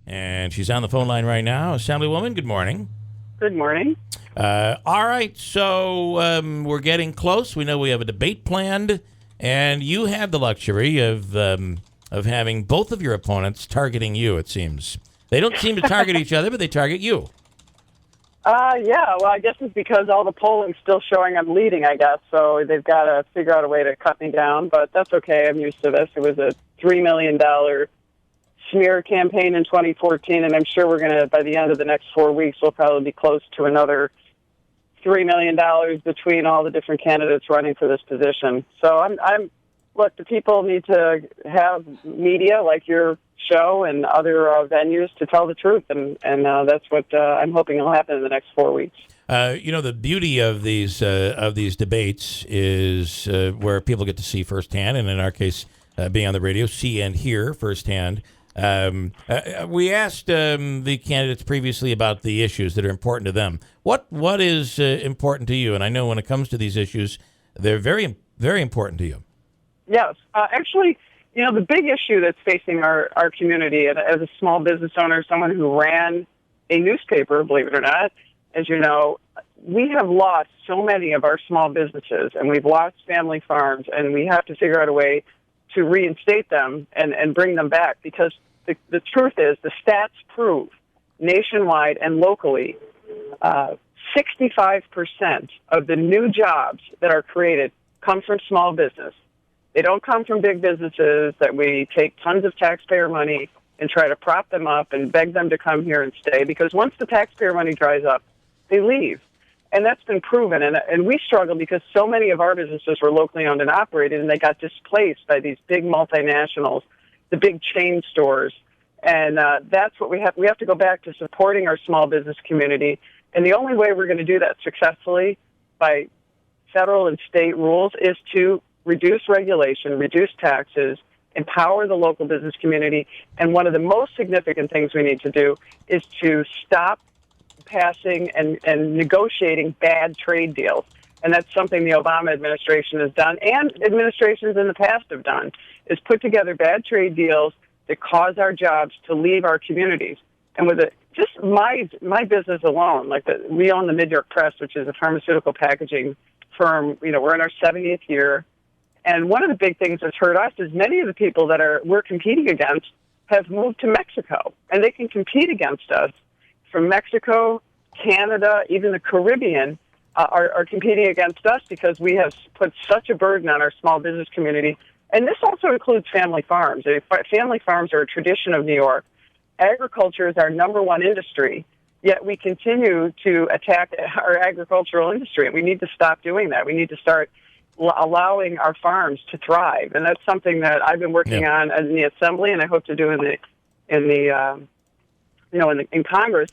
And she's on the phone line right now. Assemblywoman, good morning. Good morning. All right, so we're getting close. We know we have a debate planned, and you have the luxury of having both of your opponents targeting you, it seems. They don't seem to target each other, but they target you. Yeah, well, I guess it's because all the polling's still showing I'm leading, I guess, so they've got to figure out a way to cut me down, but that's okay. I'm used to this. It was a $3 million smear campaign in 2014, and I'm sure we're going to, by the end of the next 4 weeks, we'll probably be close to another $3 million between all the different candidates running for this position. So look, the people need to have media like your show and other venues to tell the truth, and that's what I'm hoping will happen in the next 4 weeks. The beauty of these debates is where people get to see firsthand, and in our case, being on the radio, see and hear firsthand. We asked the candidates previously about the issues that are important to them. What is important to you? And I know when it comes to these issues, they're very, very important to you. Yes. Actually, the big issue that's facing our community, and as a small business owner, someone who ran a newspaper, believe it or not, as you know, we have lost so many of our small businesses, and we've lost family farms, and we have to figure out a way to reinstate them and bring them back, because the truth is the stats prove nationwide and locally 65% of the new jobs that are created come from small business. They don't come from big businesses that we take tons of taxpayer money and try to prop them up and beg them to come here and stay, because once the taxpayer money dries up, they leave. And that's been proven. And we struggle because so many of our businesses were locally owned and operated, and they got displaced by these big multinationals, the big chain stores. And that's what we have. We have to go back to supporting our small business community. And the only way we're going to do that successfully by federal and state rules is to reduce regulation, reduce taxes, empower the local business community. And one of the most significant things we need to do is to stop passing and negotiating bad trade deals. And that's something the Obama administration has done, and administrations in the past have done, is put together bad trade deals that cause our jobs to leave our communities. And with just my business alone, we own the Mid-York Press, which is a pharmaceutical packaging firm. We're in our 70th year. And one of the big things that's hurt us is many of the people that we're competing against have moved to Mexico, and they can compete against us from Mexico, Canada, even the Caribbean are competing against us because we have put such a burden on our small business community. And this also includes family farms. Family farms are a tradition of New York. Agriculture is our number one industry, yet we continue to attack our agricultural industry. And we need to stop doing that. We need to start allowing our farms to thrive. And that's something that I've been working on in the Assembly, and I hope to do in Congress.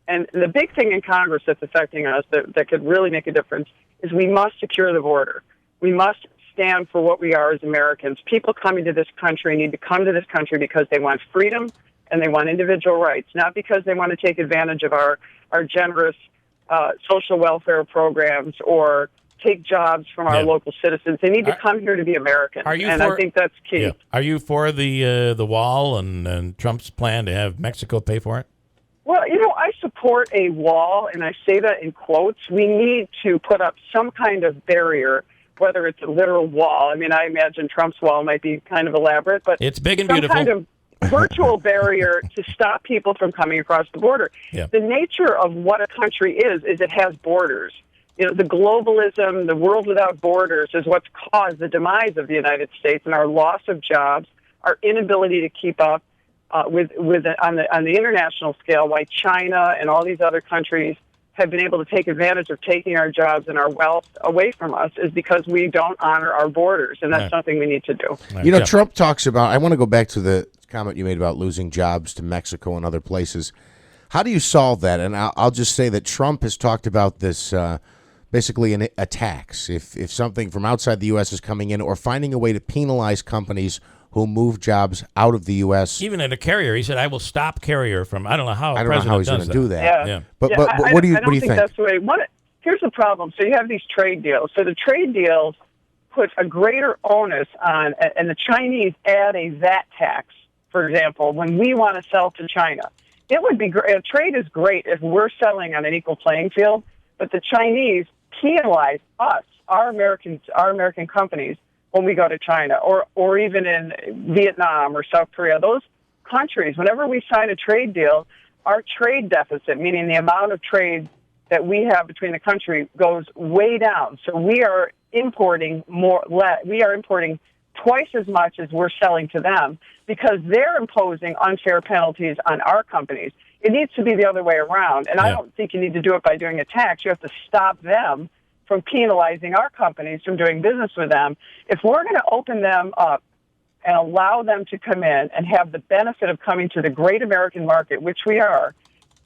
And the big thing in Congress that's affecting us that could really make a difference is we must secure the border. We must stand for what we are as Americans. People coming to this country need to come to this country because they want freedom and they want individual rights, not because they want to take advantage of our generous social welfare programs or take jobs from our local citizens. They need to come here to be Americans, I think that's key. Yeah. Are you for the wall and Trump's plan to have Mexico pay for it? Well, I support a wall, and I say that in quotes. We need to put up some kind of barrier, whether it's a literal wall. I mean, I imagine Trump's wall might be kind of elaborate, but it's big and some beautiful. Kind of virtual barrier to stop people from coming across the border. Yeah. The nature of what a country is it has borders. The globalism, the world without borders is what's caused the demise of the United States and our loss of jobs, our inability to keep up on the international scale, why China and all these other countries have been able to take advantage of taking our jobs and our wealth away from us is because we don't honor our borders, and that's something we need to do. Trump talks about, I want to go back to the comment you made about losing jobs to Mexico and other places. How do you solve that? And I'll just say that Trump has talked about this basically a tax. If something from outside the U.S. is coming in, or finding a way to penalize companies who move jobs out of the U.S. Even at a carrier, he said, "I will stop carrier from." I don't know how. I don't know how he's going to do that. Yeah. But what do you think? That's the way. Here's the problem. So you have these trade deals. So the trade deals put a greater onus on, and the Chinese add a VAT tax, for example, when we want to sell to China. it would be great. Trade is great if we're selling on an equal playing field, but the Chinese penalize us, our American companies, when we go to China or even in Vietnam or South Korea. Those countries, whenever we sign a trade deal, our trade deficit, meaning the amount of trade that we have between the country, goes way down. So we are importing we are importing twice as much as we're selling to them because they're imposing unfair penalties on our companies. It needs to be the other way around. And I don't think you need to do it by doing a tax. You have to stop them from penalizing our companies from doing business with them. If we're going to open them up and allow them to come in and have the benefit of coming to the great American market, which we are,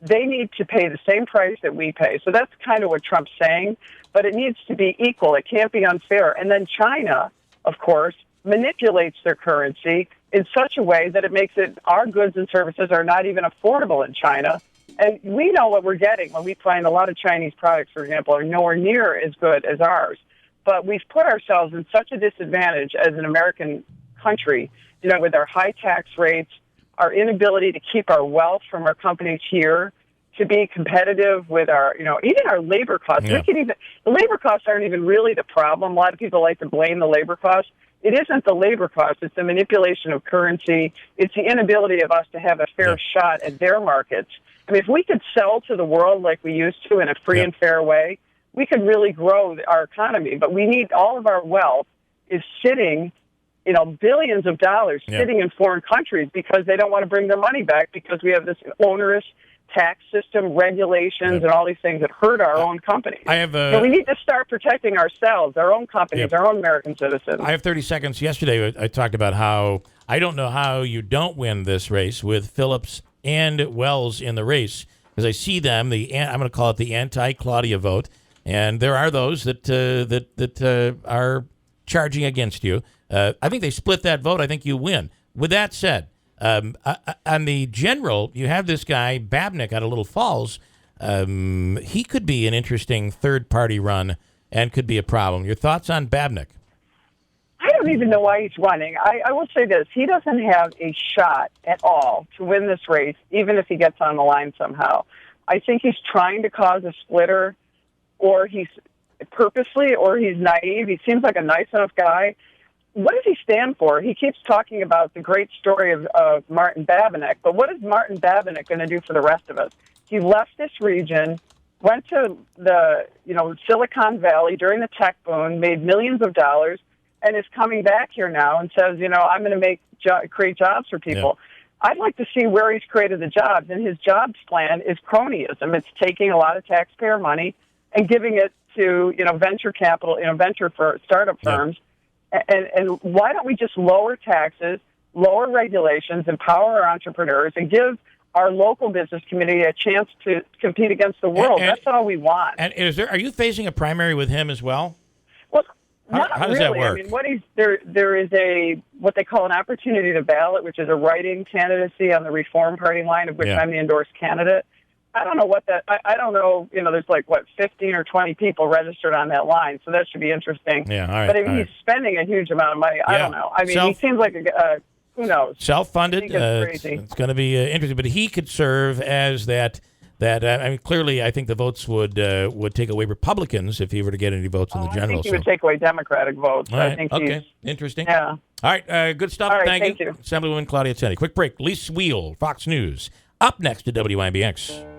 they need to pay the same price that we pay. So that's kind of what Trump's saying, but it needs to be equal. It can't be unfair. And then China, of course, manipulates their currency in such a way that it makes it our goods and services are not even affordable in China. And we know what we're getting when we find a lot of Chinese products, for example, are nowhere near as good as ours. But we've put ourselves in such a disadvantage as an American country, with our high tax rates, our inability to keep our wealth from our companies here, to be competitive with our, even our labor costs. Yeah. The labor costs aren't even really the problem. A lot of people like to blame the labor costs. It isn't the labor cost. It's the manipulation of currency. It's the inability of us to have a fair shot at their markets. I mean, if we could sell to the world like we used to in a free and fair way, we could really grow our economy. But we need all of our wealth is sitting, billions of dollars sitting in foreign countries because they don't want to bring their money back because we have this onerous tax system, regulations, and all these things that hurt our own companies. We need to start protecting ourselves, our own companies, our own American citizens. I have 30 seconds. Yesterday, I talked about how I don't know how you don't win this race with Phillips and Wells in the race, because I see them. I'm going to call it the anti-Claudia vote, and there are those that are charging against you. I think they split that vote. I think you win. With that said, on the general, you have this guy, Babnick, out of Little Falls. He could be an interesting third-party run and could be a problem. Your thoughts on Babnick? I don't even know why he's running. I will say this. He doesn't have a shot at all to win this race, even if he gets on the line somehow. I think he's trying to cause a splitter, or he's purposely, or he's naive. He seems like a nice enough guy. What does he stand for? He keeps talking about the great story of Martin Babinett, but what is Martin Babinett going to do for the rest of us? He left this region, went to the Silicon Valley during the tech boom, made millions of dollars, and is coming back here now and says, I'm going to create jobs for people. Yeah. I'd like to see where he's created the jobs, and his jobs plan is cronyism. It's taking a lot of taxpayer money and giving it to venture capital, venture for startup firms. And why don't we just lower taxes, lower regulations, empower our entrepreneurs, and give our local business community a chance to compete against the world? That's all we want. And are you facing a primary with him as well? Well, how does that work? I mean, there is what they call an opportunity to ballot, which is a write-in candidacy on the Reform Party line, of which I'm the endorsed candidate. I don't know what that. I don't know. There's 15 or 20 people registered on that line, so that should be interesting. Yeah, all right. But he's spending a huge amount of money. I don't know. I mean, he seems like who knows? Self-funded. It's going to be interesting, but he could serve as that. I mean, clearly, I think the votes would take away Republicans if he were to get any votes in the general. I think he would take away Democratic votes. All right. I think okay. Interesting. Yeah. All right. Good stuff. All right, Thank you. Assemblywoman Claudia Tenney. Quick break. Lise Wheel, Fox News. Up next to WIBX.